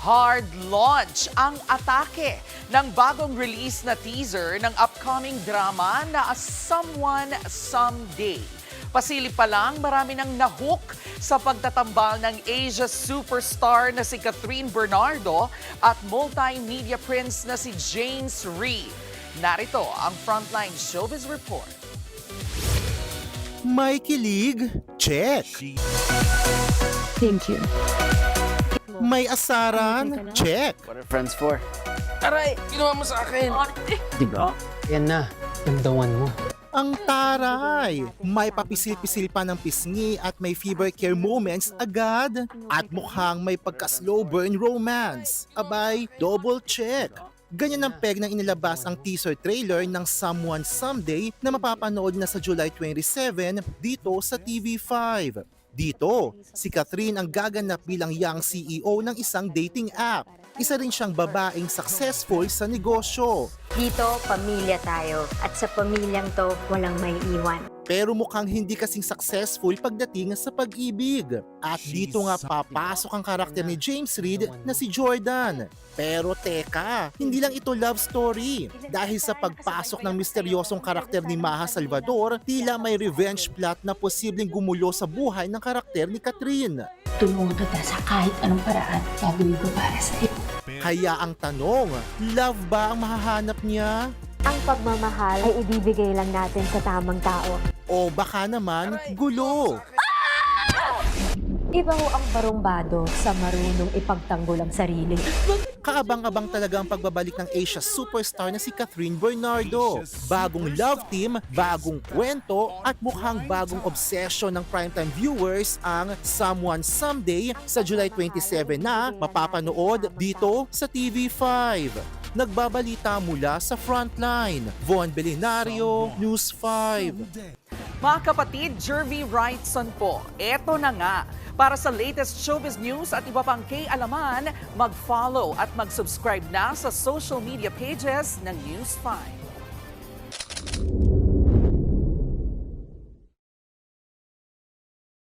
Hard launch ang atake ng bagong release na teaser ng upcoming drama na Someone Someday. Pasilip pa lang, marami nang nahook sa pagtatambal ng Asia superstar na si Catherine Bernardo at multimedia prince na si James Rhee. Narito ang Frontline Showbiz Report. May kilig? Check. Thank you. May asaran? Check. What are friends for? Aray, ginawa mo sa akin. Diba? Yan na, damdaman mo. Ang taray! May papisil-pisil pa ng pisngi at may fever care moments agad. At mukhang may pagka-slow burn romance. Abay, double check. Ganyan ang peg ng inilabas ang teaser trailer ng Someone Someday na mapapanood na sa July 27 dito sa TV5. Dito, si Catherine ang gaganap bilang young CEO ng isang dating app. Isa rin siyang babaeng successful sa negosyo. Dito, pamilya tayo. At sa pamilyang to, walang may iwan. Pero mukhang hindi kasing successful pagdating sa pag-ibig. At dito nga papasok ang karakter ni James Reid na si Jordan. Pero teka, hindi lang ito love story. Dahil sa pagpasok ng misteryosong karakter ni Maha Salvador, tila may revenge plot na posibleng gumulo sa buhay ng karakter ni Catherine. Tulungan kita sa kahit anong paraan gagawin ko para sa iyo. Kaya ang tanong, love ba ang mahahanap niya? Ang pagmamahal ay ibibigay lang natin sa tamang tao. O baka naman gulo? Iba ho ang barumbado sa marunong ipagtanggol ang sarili. Kaabang-abang talaga ang pagbabalik ng Asia superstar na si Catherine Bernardo. Bagong love team, bagong kwento at mukhang bagong obsession ng primetime viewers ang Someone Someday sa July 27 na mapapanood dito sa TV5. Nagbabalita mula sa Frontline. Von Belinario, News 5. Mga kapatid, Jervy Wrightson po. Eto na nga. Para sa latest showbiz news at iba pang kay-alaman, mag-follow at mag-subscribe na sa social media pages ng News 5.